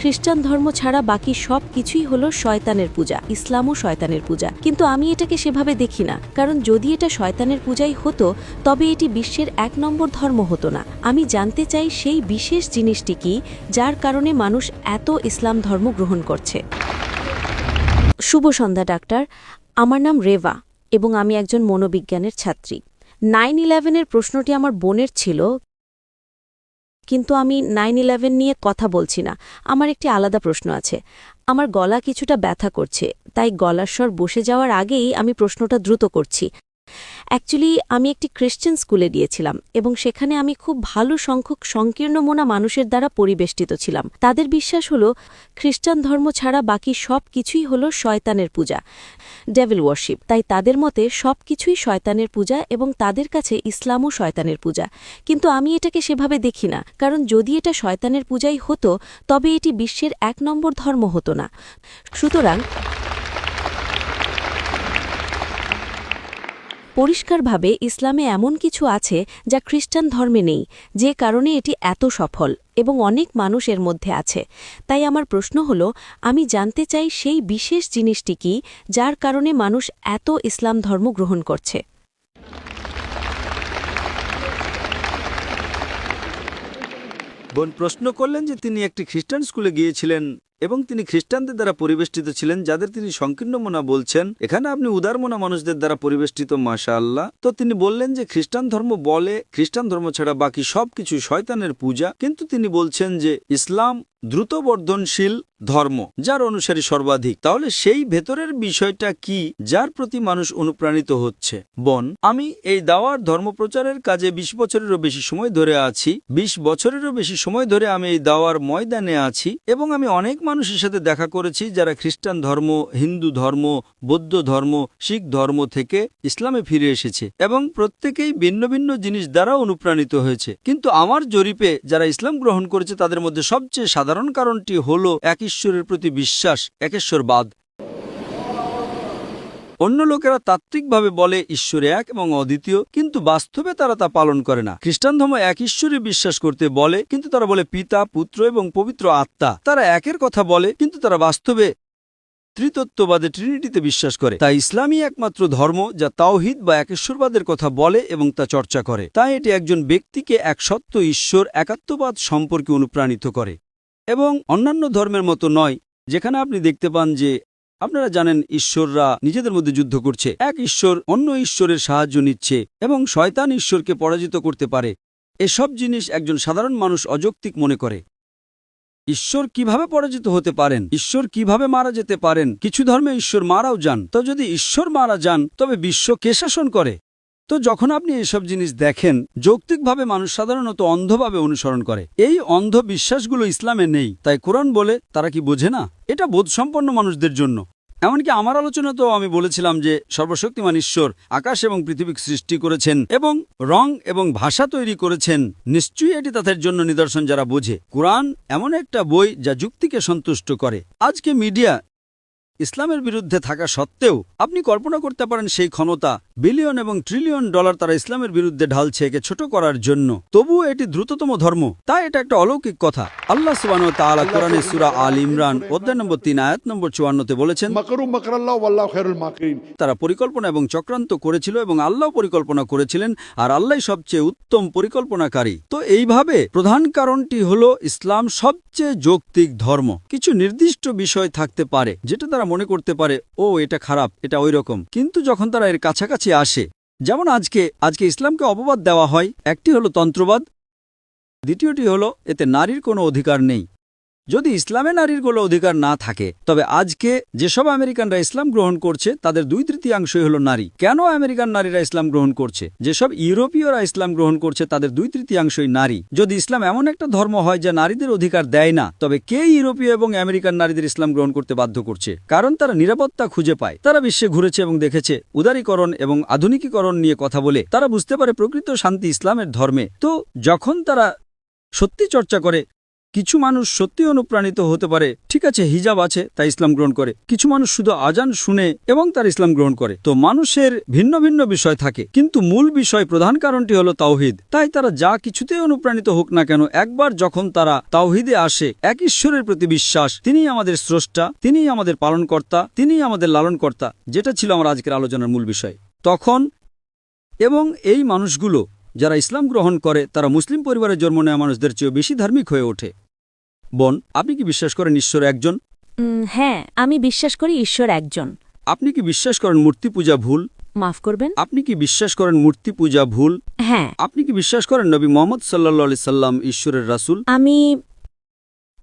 খ্রিস্টান ধর্ম ছাড়া বাকি সব কিছুই হলো শয়তানের পূজা, ইসলামও শয়তানের পূজা। কিন্তু আমি এটাকে সেভাবে দেখি না, কারণ যদি এটা শয়তানের পূজাই হতো তবে এটি বিশ্বের ১ নম্বর ধর্ম হতো না। আমি জানতে চাই সেই বিশেষ জিনিসটি কি যার কারণে মানুষ এত ইসলাম ধর্ম গ্রহণ করছে। শুভ সন্ধ্যা ডাক্তার, আমার নাম রেভা এবং আমি একজন মনোবিজ্ঞানের ছাত্রী। 9/11-এর প্রশ্নটি আমার বোনের ছিল, কিন্তু আমি 9/11 নিয়ে কথা বলছি না। আমার একটি আলাদা প্রশ্ন আছে। আমার গলা কিছুটা ব্যথা করছে, তাই গলার স্বর বসে যাওয়ার আগেই আমি প্রশ্নটা দ্রুত করছি। অ্যাকচুয়ালি আমি একটি খ্রিশ্চান স্কুলে গিয়েছিলাম এবং সেখানে আমি খুব ভালো সংখ্যক সংকীর্ণ মনা মানুষের দ্বারা পরিবেষ্টিত ছিলাম। তাদের বিশ্বাস হলো খ্রিস্টান ধর্ম ছাড়া বাকি সব কিছুই হলো শয়তানের পূজা, ডেভিল ওয়ার্শিপ। তাই তাদের মতে সব কিছুই শয়তানের পূজা এবং তাদের কাছে ইসলামও শয়তানের পূজা। কিন্তু আমি এটাকে সেভাবে দেখি না, কারণ যদি এটা শয়তানের পূজাই হতো তবে এটি বিশ্বের ১ নম্বর ধর্ম হতো না। সুতরাং পরিষ্কারভাবে ইসলামে এমন কিছু আছে যা খ্রিস্টান ধর্মে নেই, যে কারণে এটি এত সফল এবং অনেক মানুষ এর মধ্যে আছে। তাই আমার প্রশ্ন হলো, আমি জানতে চাই সেই বিশেষ জিনিসটি কি যার কারণে মানুষ এত ইসলাম ধর্ম গ্রহণ করছে। বোন প্রশ্ন করলেন যে তিনি একটি খ্রিস্টান স্কুলে গিয়েছিলেন এবং তিনি খ্রিস্টানদের দ্বারা পরিবেষ্টিত ছিলেন, যাদের তিনি সংকীর্ণ মনা বলছেন। এখানে আপনি উদার মনা মানুষদের দ্বারা পরিবেষ্টিত, মাশাআল্লাহ। তো তিনি বললেন যে খ্রিস্টান ধর্ম বলে খ্রিস্টান ধর্ম ছাড়া বাকি সবকিছু শয়তানের পূজা, কিন্তু তিনি বলছেন যে ইসলাম দ্রুত বর্ধনশীল ধর্ম যার অনুসারী সর্বাধিক। তাহলে সেই ভেতরের বিষয়টা কি যার প্রতি মানুষ অনুপ্রাণিত হচ্ছে? বোন, আমি এই দাওয়ার ধর্মপ্রচারের কাজে ২০ বছরেরও বেশি সময় ধরে আছি। ২০ বছরেরও বেশি সময় ধরে আমি এই দাওয়ার ময়দানে আছি এবং আমি অনেক মানুষের সাথে দেখা করেছি যারা খ্রিস্টান ধর্ম, হিন্দু ধর্ম, বৌদ্ধ ধর্ম, শিখ ধর্ম থেকে ইসলামে ফিরে এসেছে এবং প্রত্যেকেই ভিন্ন ভিন্ন জিনিস দ্বারা অনুপ্রাণিত হয়েছে। কিন্তু আমার জরিপে যারা ইসলাম গ্রহণ করেছে তাদের মধ্যে সবচেয়ে সাধারণ কারণটি হলো এক ঈশ্বরের প্রতি বিশ্বাস, একেশ্বরবাদ। অন্য লোকেরা তাত্ত্বিকভাবে বলে ঈশ্বর এক এবং অদ্বিতীয়, কিন্তু বাস্তবে তারা তা পালন করে না। খ্রিস্টান ধর্ম এক ঈশ্বরে বিশ্বাস করতে বলে, কিন্তু তারা বলে পিতা, পুত্র এবং পবিত্র আত্মা। তারা একের কথা বলে, কিন্তু তারা বাস্তবে ত্রিতত্ত্ববাদে, ট্রিনিটিতে বিশ্বাস করে। তাই ইসলামই একমাত্র ধর্ম যা তাওহীদ বা একেশ্বরবাদের কথা বলে এবং তা চর্চা করে। তাই এটি একজন ব্যক্তিকে এক সত্য ঈশ্বর, একাত্মবাদ সম্পর্কে অনুপ্রাণিত করে এবং অন্যান্য ধর্মের মতো নয়, যেখানে আপনি দেখতে পান যে আপনারা জানেন ঈশ্বররা নিজেদের মধ্যে যুদ্ধ করছে, এক ঈশ্বর অন্য ঈশ্বরের সাহায্য নিচ্ছে এবং শয়তান ঈশ্বরকে পরাজিত করতে পারে। এসব জিনিস একজন সাধারণ মানুষ অযৌক্তিক মনে করে। ঈশ্বর কিভাবে পরাজিত হতে পারেন? ঈশ্বর কিভাবে মারা যেতে পারেন? কিছু ধর্মে ঈশ্বর মারাও যান। তো যদি ঈশ্বর মারা যান তবে বিশ্ব কে শাসন করে? তো যখন আপনি এসব জিনিস দেখেন, যৌক্তিকভাবে মানুষ সাধারণত অন্ধভাবে অনুসরণ করে। এই অন্ধ বিশ্বাসগুলো ইসলামে নেই। তাই কোরআন বলে তারা কি বোঝে না? এটা বোধসম্পন্ন মানুষদের জন্য। এমনকি আমার আলোচনাতেও আমি বলেছিলাম যে সর্বশক্তিমান ঈশ্বর আকাশ এবং পৃথিবী সৃষ্টি করেছেন এবং রং এবং ভাষা তৈরি করেছেন। নিশ্চয়ই এটি তাদের জন্য নিদর্শন যারা বোঝে। কোরআন এমন একটা বই যা যুক্তিকে সন্তুষ্ট করে। আজকে মিডিয়া ইসলামের বিরুদ্ধে থাকা সত্ত্বেও আপনি কল্পনা করতে পারেন সেই ক্ষমতা, বিলিয়ন এবং ট্রিলিয়ন ডলার তারা ইসলামের বিরুদ্ধে ঢালছে একে ছোট করার জন্য। তবুও এটি দ্রুততম ধর্ম। তাই এটা একটা অলৌকিক কথা। আল্লাহ সুবহানাহু ওয়া তাআলা কোরআনে সূরা আল ইমরান অধ্যায় নম্বর ৩ আয়াত নম্বর ৫৪-তে বলেছেন, তারা পরিকল্পনা এবং চক্রান্ত করেছিল এবং আল্লাহ পরিকল্পনা করেছিলেন, আর আল্লাহ সবচেয়ে উত্তম পরিকল্পনাকারী। তো এইভাবে প্রধান কারণটি হলো ইসলাম সবচেয়ে যৌক্তিক ধর্ম। কিছু নির্দিষ্ট বিষয় থাকতে পারে যেটা তারা মনে করতে পারে, ও এটা খারাপ, এটা ওই রকম, কিন্তু যখন তারা এর কাছাকাছি আসে, যেমন আজকে ইসলামকে অপবাদ দেওয়া হয়। একটি হলো তন্ত্রবাদ, দ্বিতীয়টি হলো এতে নারীর কোনো অধিকার নেই। যদি ইসলামে নারীর কোনো অধিকার না থাকে, তবে আজকে যেসব আমেরিকানরা ইসলাম গ্রহণ করছে তাদের 2/3 হলো নারী। কেন আমেরিকান নারীরা ইসলাম গ্রহণ করছে? যেসব ইউরোপীয়রা ইসলাম গ্রহণ করছে তাদের 2/3 নারী। যদি ইসলাম এমন একটা ধর্ম হয় যা নারীদের অধিকার দেয় না, তবে কে ইউরোপীয় এবং আমেরিকান নারীদের ইসলাম গ্রহণ করতে বাধ্য করছে? কারণ তারা নিরাপত্তা খুঁজে পায়। তারা বিশ্বে ঘুরেছে এবং দেখেছে উদারীকরণ এবং আধুনিকীকরণ নিয়ে কথা বলে তারা বুঝতে পারে প্রকৃত শান্তি ইসলামের ধর্মে। তো যখন তারা সত্যি চর্চা করে, কিছু মানুষ সত্যি অনুপ্রাণিত হতে পারে, ঠিক আছে হিজাব আছে তাই ইসলাম গ্রহণ করে, কিছু মানুষ শুধু আজান শুনে এবং তার ইসলাম গ্রহণ করে। তো মানুষের ভিন্ন ভিন্ন বিষয় থাকে, কিন্তু মূল বিষয় প্রধান কারণটি হলো তাওহীদ। তাই তারা যা কিছুতে অনুপ্রাণিত হোক না কেন, একবার যখন তারা তাওহীদে আসে, এক ঈশ্বরের প্রতি বিশ্বাস, তিনিই আমাদের স্রষ্টা, তিনিই আমাদের পালনকর্তা, তিনিই আমাদের লালনকর্তা, যেটা ছিল আমার আজকের আলোচনার মূল বিষয়, তখন এবং এই মানুষগুলো যারা ইসলাম গ্রহণ করে তারা মুসলিম পরিবারে জন্ম নেওয়া মানুষদের চেয়েও বেশি ধার্মিক হয়ে ওঠে। বোন, আপনি কি বিশ্বাস করেন ঈশ্বর একজন? হ্যাঁ, আমি বিশ্বাস করি ঈশ্বর একজন। আপনি কি বিশ্বাস করেন মূর্তি পূজা ভুল? মাফ করবেন? আপনি কি বিশ্বাস করেন মূর্তি পূজা ভুল? হ্যাঁ। আপনি কি বিশ্বাস করেন নবী মুহাম্মদ সাল্লাল্লাহু আলাইহি সাল্লাম ঈশ্বরের রাসূল? আমি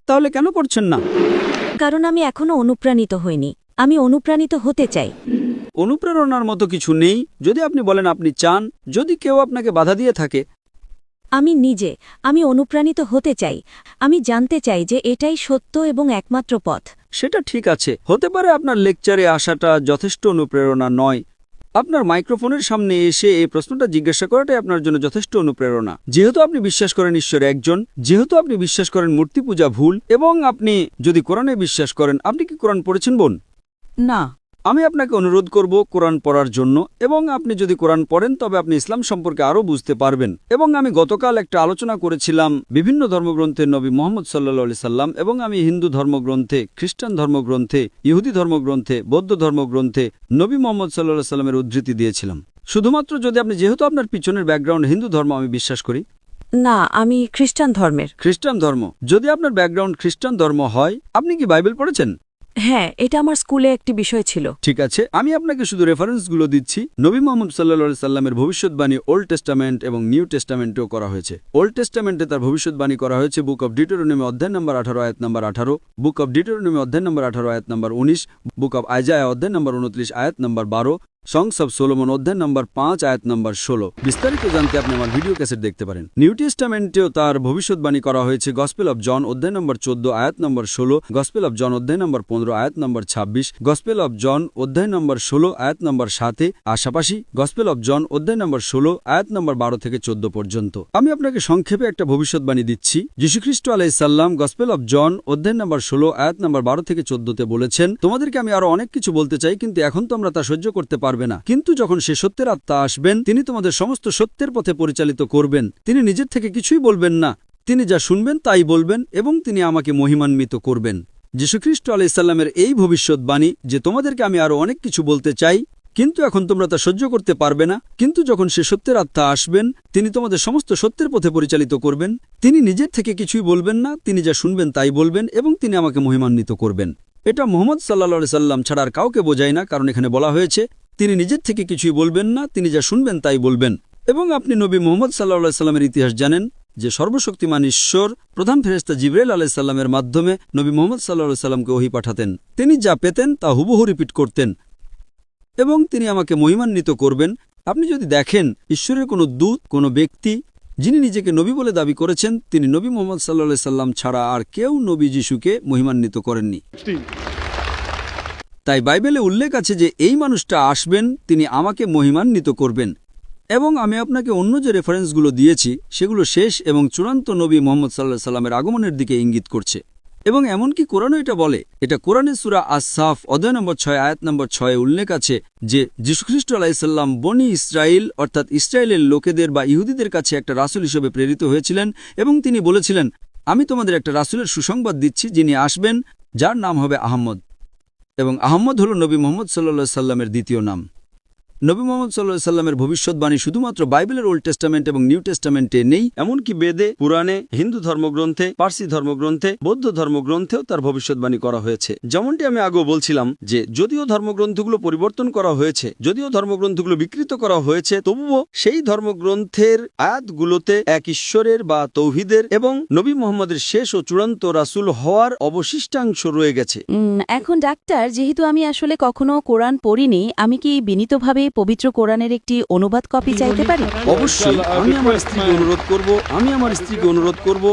তাহলে কেন পড়ছেন না? কারণ আমি এখনো অনুপ্রাণিত হইনি। আমি অনুপ্রাণিত হতে চাই। অনুপ্রেরণার মতো কিছু নেই। যদি আপনি বলেন আপনি চান, যদি কেউ আপনাকে বাধা দিয়ে থাকে। আমি অনুপ্রাণিত হতে চাই। আমি জানতে চাই যে এটাই সত্য এবং একমাত্র পথ। সেটা ঠিক আছে, হতে পারে আপনার লেকচারে আসাটা যথেষ্ট অনুপ্রেরণা নয়। আপনার মাইক্রোফোনের সামনে এসে এই প্রশ্নটা জিজ্ঞাসা করাটাই আপনার জন্য যথেষ্ট অনুপ্রেরণা। যেহেতু আপনি বিশ্বাস করেন ঈশ্বর একজন, যেহেতু আপনি বিশ্বাস করেন মূর্তি পূজা ভুল, এবং আপনি যদি কোরআনে বিশ্বাস করেন, আপনি কি কোরআন পড়েছেন বোন? না। আমি আপনাকে অনুরোধ করব কোরআন পড়ার জন্য, এবং আপনি যদি কোরআন পড়েন তবে আপনি ইসলাম সম্পর্কে আরও বুঝতে পারবেন। এবং আমি গতকাল একটা আলোচনা করেছিলাম বিভিন্ন ধর্মগ্রন্থে নবী মুহাম্মদ সাল্লাল্লাহু আলাইহি সাল্লাম, এবং আমি হিন্দু ধর্মগ্রন্থে, খ্রিস্টান ধর্মগ্রন্থে, ইহুদি ধর্মগ্রন্থে, বৌদ্ধ ধর্মগ্রন্থে নবী মুহাম্মদ সাল্লাল্লাহু আলাইহি সাল্লামের উদ্ধৃতি দিয়েছিলাম। শুধুমাত্র যদি আপনি, যেহেতু আপনার পিছনের ব্যাকগ্রাউন্ড হিন্দু ধর্ম আমি বিশ্বাস করি। না, আমি খ্রিস্টান ধর্মের। খ্রিস্টান ধর্ম? যদি আপনার ব্যাকগ্রাউন্ড খ্রিস্টান ধর্ম হয়, আপনি কি বাইবেল পড়েছেন? হ্যাঁ, এটা আমার স্কুলে একটি বিষয় ছিল। ঠিক আছে, আমি আপনাকে শুধু রেফারেন্সগুলো দিচ্ছি। নবী মুহাম্মদ সাল্লাল্লাহু আলাইহি সাল্লামের ভবিষ্যৎবাণী ওল্ড টেস্টামেন্ট এবং নিউ টেস্টামেন্টেও করা হয়েছে। ওল্ড টেস্টামেন্টে তার ভবিষ্যৎবাণী করা হয়েছে বুক অব ডিউটেরোনমি অধ্যায় নম্বর 18 আয়াত নম্বর 18, বুক অব ডিউটেরোনমি অধ্যায় নম্বর 18 আয়াত নম্বর 19, বুক অব আইজায়া অধ্যায় নম্বর 29 আয়াত নম্বর 12, সংস অব সোলোমন অধ্যায় নম্বর 5 আয়াত নম্বর 16। বিস্তারিত জানতে আপনি আমার ভিডিও ক্যাসেট দেখতে পারেন। নিউ টেস্টামেন্টেও তার ভবিষ্যৎবাণী করা হয়েছে গসপেল অব জন অধ্যায় নম্বর 14 আয়াত নম্বর 16, গসপেল অব জন অধ্যায় নম্বর 15 আয়াত নম্বর 26, গসপেল অব জন অধ্যায় নম্বর 16 আয়াত নম্বর 7, পাশাপাশি গসপেল অব জন অধ্যায় নম্বর 16 আয়াত নম্বর 12 থেকে 14 পর্যন্ত। আমি আপনাকে সংক্ষেপে একটা ভবিষ্যৎবাণী দিচ্ছি। যীশুখ্রিস্ট আলাইহিস সালাম গসপেল অব জন অধ্যায় নম্বর 16 আয়াত নম্বর 12 থেকে 14তে বলেছেন, তোমাদেরকে আমি আরো অনেক কিছু বলতে চাই, কিন্তু এখন তোমরা তা সহ্য করতে পারবে না। কিন্তু যখন সে সত্যের আত্মা আসবেন, তিনি তোমাদের সমস্ত সত্যের পথে পরিচালিত করবেন। তিনি নিজের থেকে কিছুই বলবেন না, তিনি যা শুনবেন তাই বলবেন, এবং তিনি আমাকে মহিমান্বিত করবেন। যীশুখ্রিস্ট আলাইহিস সালামের এই ভবিষ্যৎবাণী যে তোমাদেরকে আমি আরো অনেক কিছু বলতে চাই, কিন্তু এখন তোমরা তা সহ্য করতে পারবে না। কিন্তু যখন সে সত্যের আত্মা আসবেন, তিনি তোমাদের সমস্ত সত্যের পথে পরিচালিত করবেন। তিনি নিজের থেকে কিছুই বলবেন না, তিনি যা শুনবেন তাই বলবেন, এবং তিনি আমাকে মহিমান্বিত করবেন। এটা মুহাম্মদ সাল্লাল্লাহু আলাইহি সাল্লাম ছাড়া আর কাউকে বোঝায় না, কারণ এখানে বলা হয়েছে তিনি নিজের থেকে কিছুই বলবেন না, তিনি যা শুনবেন তাই বলবেন। এবং আপনি নবী মুহাম্মদ সাল্লাল্লাহু আলাইহি সাল্লামের ইতিহাস জানেন যে সর্বশক্তিমান ঈশ্বর প্রধান ফেরেশতা জিবরাইল আলাইহিস সালামের মাধ্যমে নবী মুহাম্মদ সাল্লাল্লাহু আলাইহি সাল্লামকে ওহী পাঠাতেন। তিনি যা পেতেন তা হুবহু রিপিট করতেন, এবং তিনি আমাকে মহিমান্বিত করবেন। আপনি যদি দেখেন ঈশ্বরের কোনো দূত, কোনো ব্যক্তি যিনি নিজেকে নবী বলে দাবি করেছেন, তিনি নবী মুহাম্মদ সাল্লাল্লাহু আলাইহি সাল্লাম ছাড়া আর কেউ নবী যিশুকে মহিমান্বিত করেননি। তাই বাইবেলে উল্লেখ আছে যে এই মানুষটা আসবেন, তিনি আমাকে মহিমান্বিত করবেন। এবং আমি আপনাকে অন্য যে রেফারেন্সগুলো দিয়েছি সেগুলো শেষ এবং চূড়ান্ত নবী মুহাম্মদ সাল্লাল্লাহু আলাইহি সাল্লামের আগমনের দিকে ইঙ্গিত করছে। এবং এমনকি কোরআনও এটা বলে। এটা কোরআনের সূরা আস-সাফ অধ্যায় নম্বর 6 আয়াত নম্বর 6 উল্লেখ আছে যে যীশুখ্রিস্ট আলাইহিস সালাম বনি ইসরাইল অর্থাৎ ইসরায়েলের লোকেদের বা ইহুদিদের কাছে একটা রাসূল হিসেবে প্রেরিত হয়েছিলেন, এবং তিনি বলেছিলেন, আমি তোমাদের একটা রাসূলের সুসংবাদ দিচ্ছি যিনি আসবেন, যার নাম হবে আহমদ। এবং আহমদ হল নবী মুহাম্মদ সাল্লাল্লাহু আলাইহি সাল্লামের দ্বিতীয় নাম। নবী মুহাম্মদ সাল্লাল্লাহু আলাইহি সাল্লামের ভবিষ্যৎবাণী শুধুমাত্র বাইবেলের ওল্ড টেস্টামেন্ট এবং নিউ টেস্টামেন্টে নেই, এমনকি বেদে, পুরাণে, হিন্দু ধর্মগ্রন্থে, পার্সি ধর্মগ্রন্থে, বৌদ্ধ ধর্মগ্রন্থেও তার ভবিষ্যৎবাণী করা হয়েছে। যেমনটি আমি আগেও বলছিলাম যে যদিও ধর্মগ্রন্থগুলো পরিবর্তন করা হয়েছে, যদিও ধর্মগ্রন্থগুলো বিকৃত করা হয়েছে, তবুও সেই ধর্মগ্রন্থের আয়াতগুলোতে এক ঈশ্বরের বা তৌহিদের এবং নবী মুহাম্মদের শেষ ও চূড়ান্ত রাসূল হওয়ার অবশিষ্টাংশ রয়ে গেছে। এখন ডাক্তার, যেহেতু আমি আসলে কখনো কোরআন পড়িনি, আমি কি বিনীতভাবে পবিত্র কোরআনের একটি অনুবাদ কপি চাইতে পারি? অবশ্যই। আমি আমার স্ত্রীকে অনুরোধ করব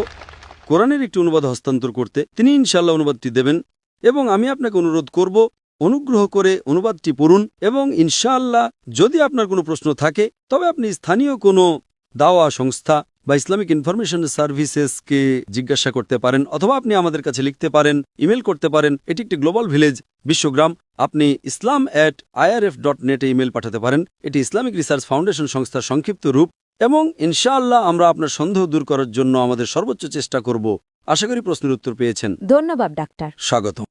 কোরআনের একটি অনুবাদ হস্তান্তর করতে। তিনি ইনশাআল্লাহ অনুবাদটি দেবেন, এবং আমি আপনাকে অনুরোধ করব অনুগ্রহ করে অনুবাদটি পড়ুন, এবং ইনশাআল্লাহ যদি আপনার কোনো প্রশ্ন থাকে তবে আপনি স্থানীয় কোনো দাওয়া সংস্থা বা ইসলামিক ইনফরমেশন সার্ভিসেসকে জিজ্ঞাসা করতে পারেন, অথবা আপনি আমাদের কাছে লিখতে পারেন, ইমেল করতে পারেন। এটি একটি গ্লোবাল ভিলেজ, বিশ্বগ্রাম। আপনি islam@irf.net এ ইমেল পাঠাতে পারেন। এটি ইসলামিক রিসার্চ ফাউন্ডেশন সংস্থার সংক্ষিপ্ত রূপ, এবং ইনশাআল্লাহ আমরা আপনার সন্দেহ দূর করার জন্য আমাদের সর্বোচ্চ চেষ্টা করব। আশা করি প্রশ্নের উত্তর পেয়েছেন। ধন্যবাদ ডাক্তার। স্বাগতম।